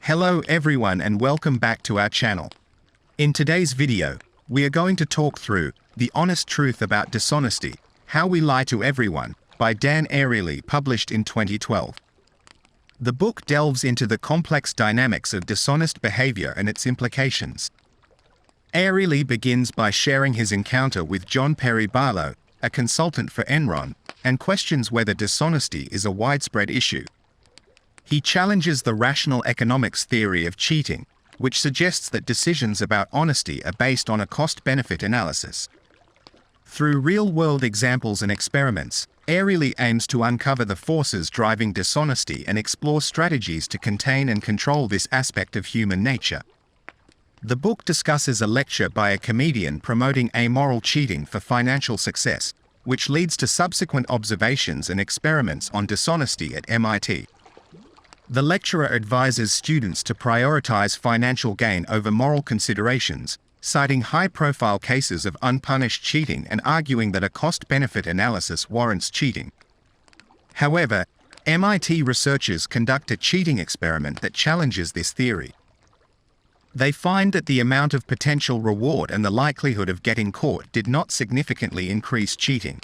Hello everyone and welcome back to our channel. In today's video, we are going to talk through The Honest Truth About Dishonesty, How We Lie to Everyone, by Dan Ariely, published in 2012. The book delves into the complex dynamics of dishonest behavior and its implications. Ariely begins by sharing his encounter with John Perry Barlow, a consultant for Enron, and questions whether dishonesty is a widespread issue. He challenges the rational economics theory of cheating, which suggests that decisions about honesty are based on a cost-benefit analysis. Through real-world examples and experiments, Ariely aims to uncover the forces driving dishonesty and explore strategies to contain and control this aspect of human nature. The book discusses a lecture by a comedian promoting amoral cheating for financial success, which leads to subsequent observations and experiments on dishonesty at MIT. The lecturer advises students to prioritize financial gain over moral considerations, citing high-profile cases of unpunished cheating and arguing that a cost-benefit analysis warrants cheating. However, MIT researchers conduct a cheating experiment that challenges this theory. They find that the amount of potential reward and the likelihood of getting caught did not significantly increase cheating.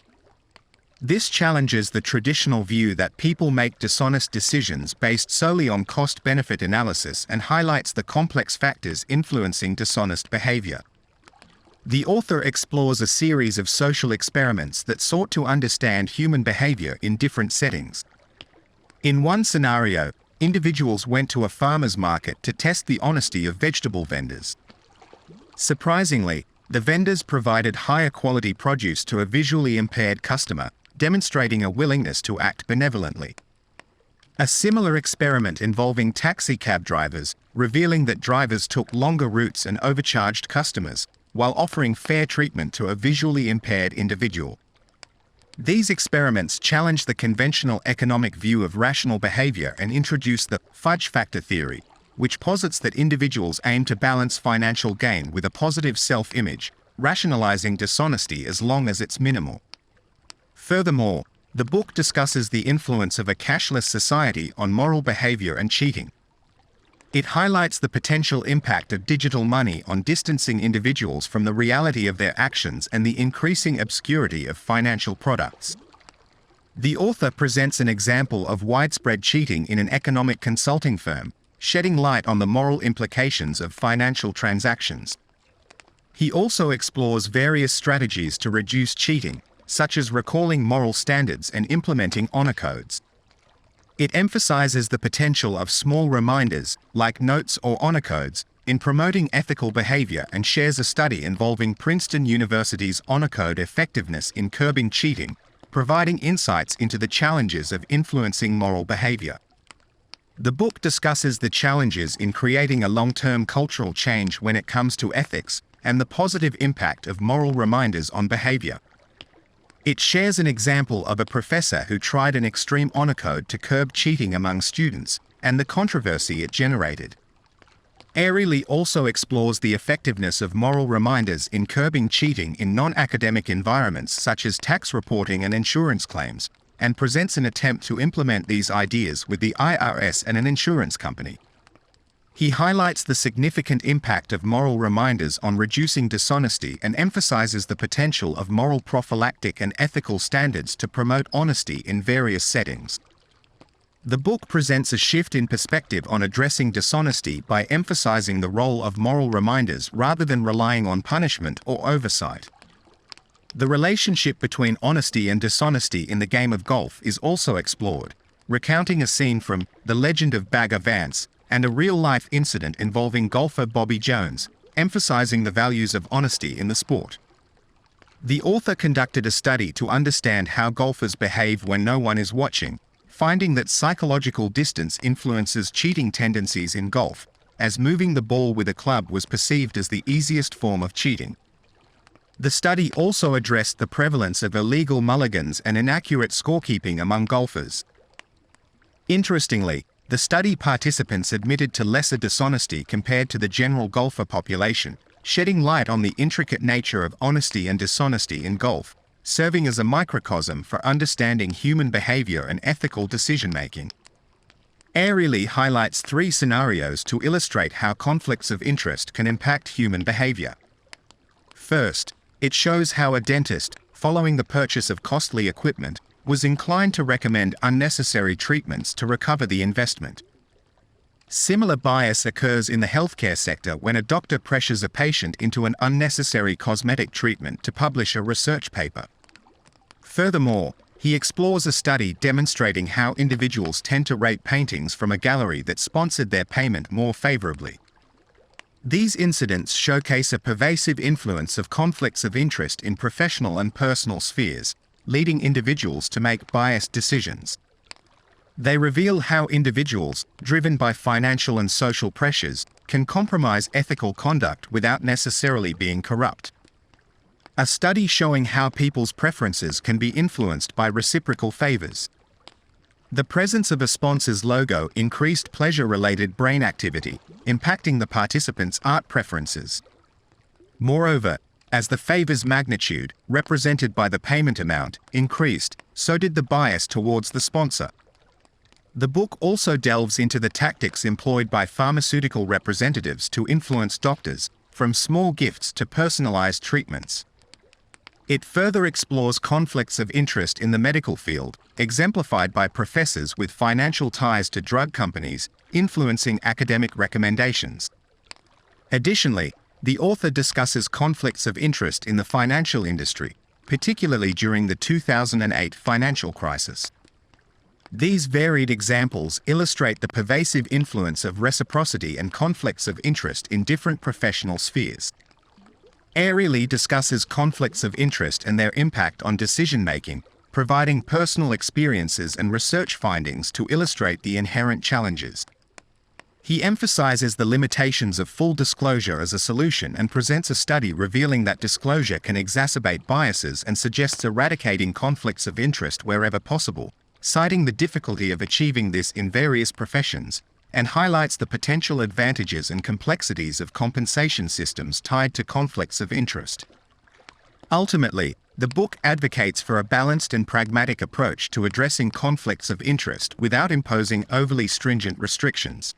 This challenges the traditional view that people make dishonest decisions based solely on cost-benefit analysis and highlights the complex factors influencing dishonest behavior. The author explores a series of social experiments that sought to understand human behavior in different settings. In one scenario, individuals went to a farmer's market to test the honesty of vegetable vendors. Surprisingly, the vendors provided higher quality produce to a visually impaired customer, demonstrating a willingness to act benevolently. A similar experiment involving taxi cab drivers, revealing that drivers took longer routes and overcharged customers, while offering fair treatment to a visually impaired individual. These experiments challenge the conventional economic view of rational behavior and introduce the fudge factor theory, which posits that individuals aim to balance financial gain with a positive self-image, rationalizing dishonesty as long as it's minimal. Furthermore, the book discusses the influence of a cashless society on moral behavior and cheating. It highlights the potential impact of digital money on distancing individuals from the reality of their actions and the increasing obscurity of financial products. The author presents an example of widespread cheating in an economic consulting firm, shedding light on the moral implications of financial transactions. He also explores various strategies to reduce cheating, such as recalling moral standards and implementing honor codes. It emphasizes the potential of small reminders, like notes or honor codes, in promoting ethical behavior and shares a study involving Princeton University's honor code effectiveness in curbing cheating, providing insights into the challenges of influencing moral behavior. The book discusses the challenges in creating a long-term cultural change when it comes to ethics and the positive impact of moral reminders on behavior. It shares an example of a professor who tried an extreme honor code to curb cheating among students, and the controversy it generated. Ariely also explores the effectiveness of moral reminders in curbing cheating in non-academic environments such as tax reporting and insurance claims, and presents an attempt to implement these ideas with the IRS and an insurance company. He highlights the significant impact of moral reminders on reducing dishonesty and emphasizes the potential of moral prophylactic and ethical standards to promote honesty in various settings. The book presents a shift in perspective on addressing dishonesty by emphasizing the role of moral reminders rather than relying on punishment or oversight. The relationship between honesty and dishonesty in the game of golf is also explored, recounting a scene from The Legend of Bagger Vance, and a real-life incident involving golfer Bobby Jones, emphasizing the values of honesty in the sport. The author conducted a study to understand how golfers behave when no one is watching, finding that psychological distance influences cheating tendencies in golf, as moving the ball with a club was perceived as the easiest form of cheating. The study also addressed the prevalence of illegal mulligans and inaccurate scorekeeping among golfers. Interestingly, the study participants admitted to lesser dishonesty compared to the general golfer population, shedding light on the intricate nature of honesty and dishonesty in golf, serving as a microcosm for understanding human behavior and ethical decision-making. Airily highlights 3 scenarios to illustrate how conflicts of interest can impact human behavior. First, it shows how a dentist, following the purchase of costly equipment, was inclined to recommend unnecessary treatments to recover the investment. Similar bias occurs in the healthcare sector when a doctor pressures a patient into an unnecessary cosmetic treatment to publish a research paper. Furthermore, he explores a study demonstrating how individuals tend to rate paintings from a gallery that sponsored their payment more favorably. These incidents showcase a pervasive influence of conflicts of interest in professional and personal spheres, leading individuals to make biased decisions. They reveal how individuals, driven by financial and social pressures, can compromise ethical conduct without necessarily being corrupt. A study showing how people's preferences can be influenced by reciprocal favors. The presence of a sponsor's logo increased pleasure-related brain activity, impacting the participants' art preferences. Moreover, as the favor's magnitude, represented by the payment amount, increased, so did the bias towards the sponsor. The book also delves into the tactics employed by pharmaceutical representatives to influence doctors, from small gifts to personalized treatments. It further explores conflicts of interest in the medical field, exemplified by professors with financial ties to drug companies, influencing academic recommendations. Additionally, the author discusses conflicts of interest in the financial industry, particularly during the 2008 financial crisis. These varied examples illustrate the pervasive influence of reciprocity and conflicts of interest in different professional spheres. Airily discusses conflicts of interest and their impact on decision-making, providing personal experiences and research findings to illustrate the inherent challenges. He emphasizes the limitations of full disclosure as a solution and presents a study revealing that disclosure can exacerbate biases and suggests eradicating conflicts of interest wherever possible, citing the difficulty of achieving this in various professions, and highlights the potential advantages and complexities of compensation systems tied to conflicts of interest. Ultimately, the book advocates for a balanced and pragmatic approach to addressing conflicts of interest without imposing overly stringent restrictions.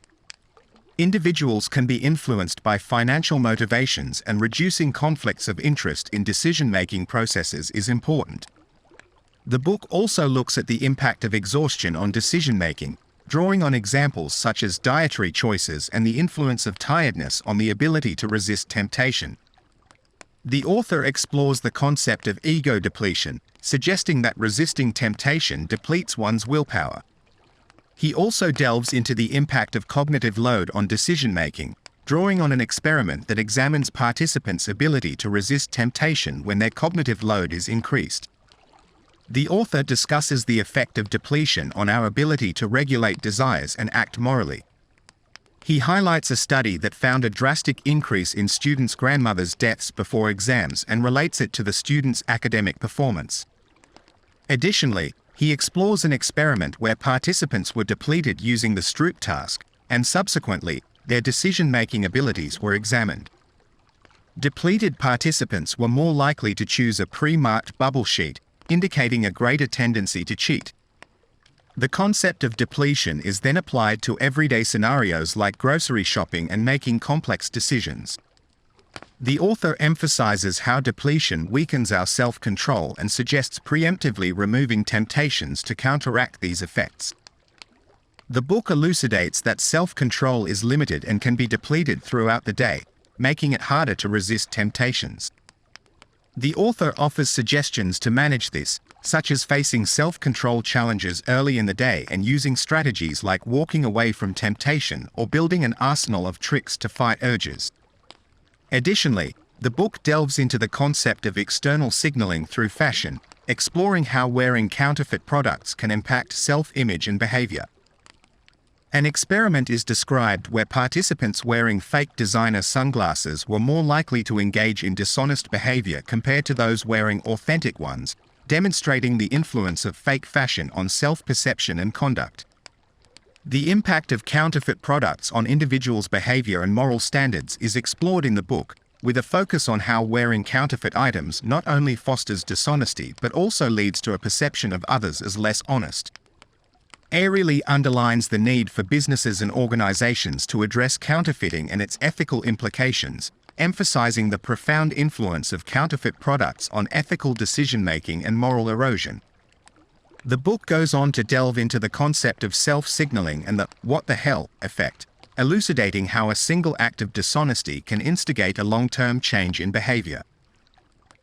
Individuals can be influenced by financial motivations, and reducing conflicts of interest in decision-making processes is important. The book also looks at the impact of exhaustion on decision-making, drawing on examples such as dietary choices and the influence of tiredness on the ability to resist temptation. The author explores the concept of ego depletion, suggesting that resisting temptation depletes one's willpower. He also delves into the impact of cognitive load on decision-making, drawing on an experiment that examines participants' ability to resist temptation when their cognitive load is increased. The author discusses the effect of depletion on our ability to regulate desires and act morally. He highlights a study that found a drastic increase in students' grandmothers' deaths before exams and relates it to the students' academic performance. Additionally, he explores an experiment where participants were depleted using the Stroop task, and subsequently, their decision-making abilities were examined. Depleted participants were more likely to choose a pre-marked bubble sheet, indicating a greater tendency to cheat. The concept of depletion is then applied to everyday scenarios like grocery shopping and making complex decisions. The author emphasizes how depletion weakens our self-control and suggests preemptively removing temptations to counteract these effects. The book elucidates that self-control is limited and can be depleted throughout the day, making it harder to resist temptations. The author offers suggestions to manage this, such as facing self-control challenges early in the day and using strategies like walking away from temptation or building an arsenal of tricks to fight urges. Additionally, the book delves into the concept of external signaling through fashion, exploring how wearing counterfeit products can impact self-image and behavior. An experiment is described where participants wearing fake designer sunglasses were more likely to engage in dishonest behavior compared to those wearing authentic ones, demonstrating the influence of fake fashion on self-perception and conduct. The impact of counterfeit products on individuals' behavior and moral standards is explored in the book, with a focus on how wearing counterfeit items not only fosters dishonesty but also leads to a perception of others as less honest. airily underlines the need for businesses and organizations to address counterfeiting and its ethical implications, emphasizing the profound influence of counterfeit products on ethical decision-making and moral erosion. The book goes on to delve into the concept of self-signaling and the "what the hell" effect, elucidating how a single act of dishonesty can instigate a long-term change in behavior.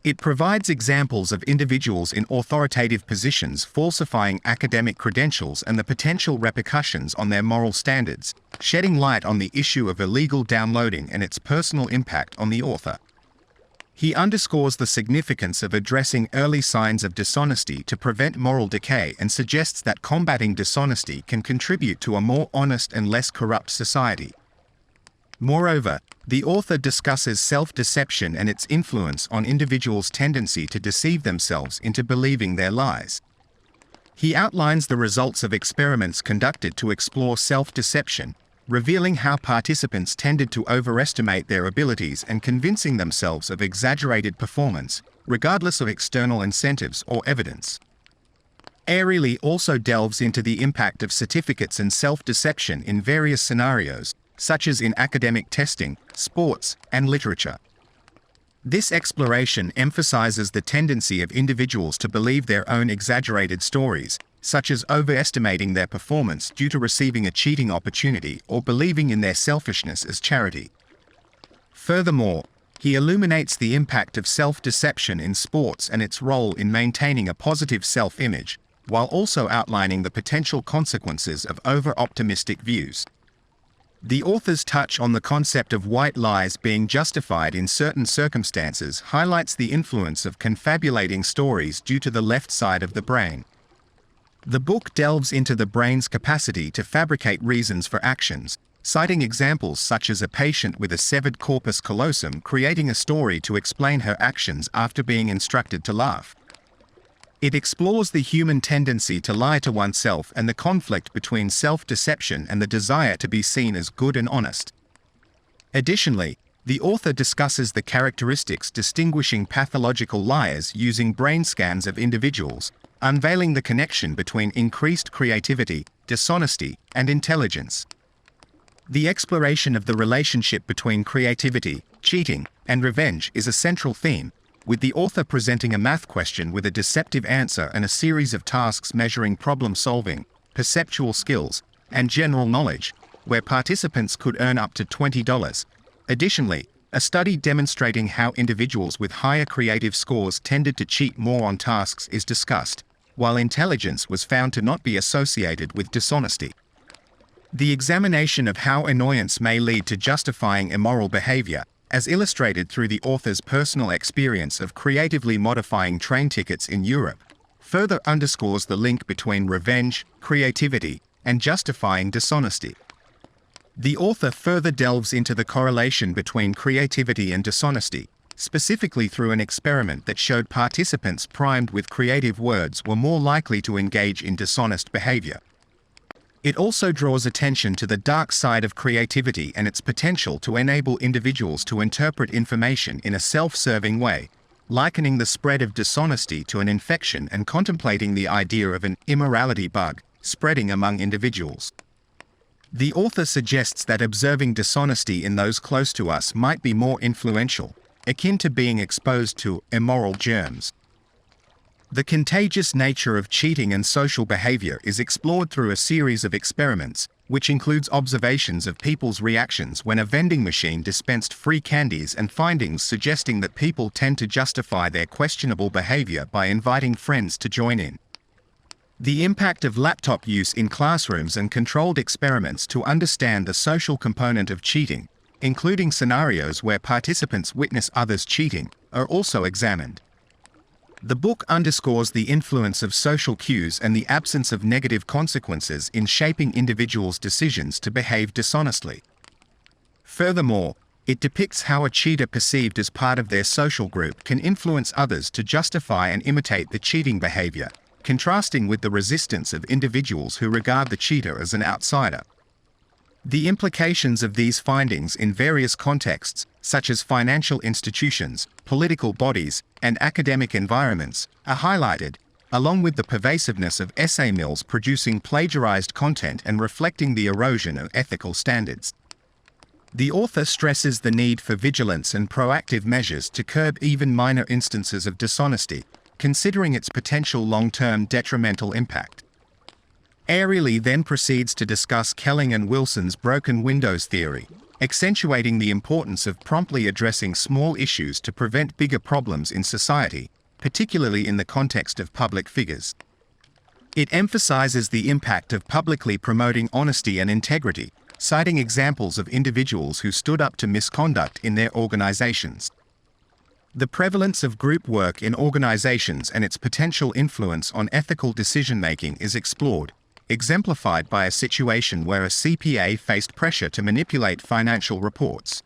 It provides examples of individuals in authoritative positions falsifying academic credentials and the potential repercussions on their moral standards, shedding light on the issue of illegal downloading and its personal impact on the author. He underscores the significance of addressing early signs of dishonesty to prevent moral decay and suggests that combating dishonesty can contribute to a more honest and less corrupt society. Moreover, the author discusses self-deception and its influence on individuals' tendency to deceive themselves into believing their lies. He outlines the results of experiments conducted to explore self-deception, revealing how participants tended to overestimate their abilities and convincing themselves of exaggerated performance, regardless of external incentives or evidence. Airily also delves into the impact of certificates and self-deception in various scenarios, such as in academic testing, sports, and literature. This exploration emphasizes the tendency of individuals to believe their own exaggerated stories, such as overestimating their performance due to receiving a cheating opportunity or believing in their selfishness as charity. Furthermore, he illuminates the impact of self-deception in sports and its role in maintaining a positive self-image, while also outlining the potential consequences of over-optimistic views. The author's touch on the concept of white lies being justified in certain circumstances highlights the influence of confabulating stories due to the left side of the brain. The book delves into the brain's capacity to fabricate reasons for actions, citing examples such as a patient with a severed corpus callosum creating a story to explain her actions after being instructed to laugh. It explores the human tendency to lie to oneself and the conflict between self-deception and the desire to be seen as good and honest. Additionally, the author discusses the characteristics distinguishing pathological liars using brain scans of individuals, unveiling the connection between increased creativity, dishonesty, and intelligence. The exploration of the relationship between creativity, cheating, and revenge is a central theme, with the author presenting a math question with a deceptive answer and a series of tasks measuring problem solving, perceptual skills, and general knowledge, where participants could earn up to $20. Additionally, a study demonstrating how individuals with higher creative scores tended to cheat more on tasks is discussed, while intelligence was found to not be associated with dishonesty. The examination of how annoyance may lead to justifying immoral behavior, as illustrated through the author's personal experience of creatively modifying train tickets in Europe, further underscores the link between revenge, creativity, and justifying dishonesty. The author further delves into the correlation between creativity and dishonesty, specifically through an experiment that showed participants primed with creative words were more likely to engage in dishonest behavior. It also draws attention to the dark side of creativity and its potential to enable individuals to interpret information in a self-serving way, likening the spread of dishonesty to an infection and contemplating the idea of an immorality bug spreading among individuals. The author suggests that observing dishonesty in those close to us might be more influential, akin to being exposed to immoral germs. The contagious nature of cheating and social behavior is explored through a series of experiments, which includes observations of people's reactions when a vending machine dispensed free candies and findings suggesting that people tend to justify their questionable behavior by inviting friends to join in. The impact of laptop use in classrooms and controlled experiments to understand the social component of cheating, including scenarios where participants witness others cheating, are also examined. The book underscores the influence of social cues and the absence of negative consequences in shaping individuals' decisions to behave dishonestly. Furthermore, it depicts how a cheater perceived as part of their social group can influence others to justify and imitate the cheating behavior, contrasting with the resistance of individuals who regard the cheater as an outsider. The implications of these findings in various contexts, such as financial institutions, political bodies, and academic environments, are highlighted, along with the pervasiveness of essay mills producing plagiarized content and reflecting the erosion of ethical standards. The author stresses the need for vigilance and proactive measures to curb even minor instances of dishonesty, considering its potential long-term detrimental impact. Airily then proceeds to discuss Kelling and Wilson's broken windows theory, accentuating the importance of promptly addressing small issues to prevent bigger problems in society, particularly in the context of public figures. It emphasizes the impact of publicly promoting honesty and integrity, citing examples of individuals who stood up to misconduct in their organizations. The prevalence of group work in organizations and its potential influence on ethical decision-making is explored, exemplified by a situation where a CPA faced pressure to manipulate financial reports.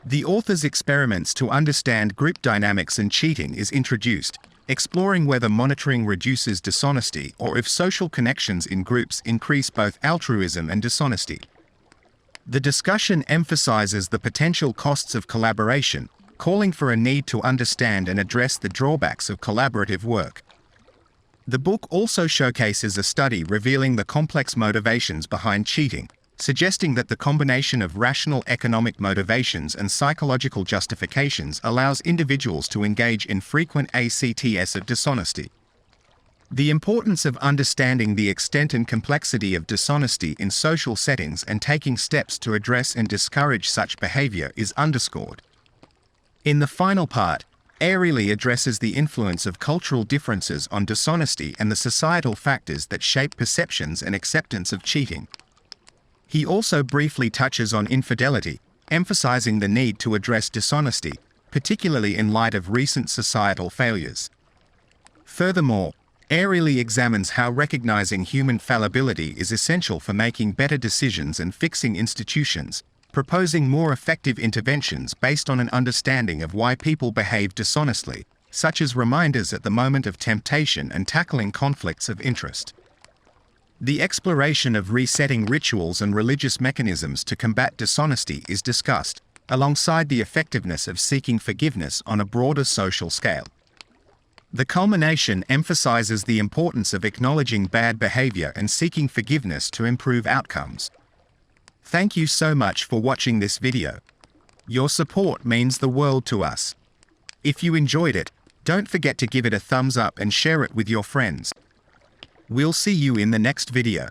The author's experiments to understand group dynamics and cheating is introduced, exploring whether monitoring reduces dishonesty or if social connections in groups increase both altruism and dishonesty. The discussion emphasizes the potential costs of collaboration, calling for a need to understand and address the drawbacks of collaborative work. The book also showcases a study revealing the complex motivations behind cheating, suggesting that the combination of rational economic motivations and psychological justifications allows individuals to engage in frequent acts of dishonesty. The importance of understanding the extent and complexity of dishonesty in social settings and taking steps to address and discourage such behavior is underscored. In the final part, Airily addresses the influence of cultural differences on dishonesty and the societal factors that shape perceptions and acceptance of cheating. He also briefly touches on infidelity, emphasizing the need to address dishonesty, particularly in light of recent societal failures. Furthermore, Airily examines how recognizing human fallibility is essential for making better decisions and fixing institutions, proposing more effective interventions based on an understanding of why people behave dishonestly, such as reminders at the moment of temptation and tackling conflicts of interest. The exploration of resetting rituals and religious mechanisms to combat dishonesty is discussed, alongside the effectiveness of seeking forgiveness on a broader social scale. The culmination emphasizes the importance of acknowledging bad behavior and seeking forgiveness to improve outcomes. Thank you so much for watching this video. Your support means the world to us. If you enjoyed it, don't forget to give it a thumbs up and share it with your friends. We'll see you in the next video.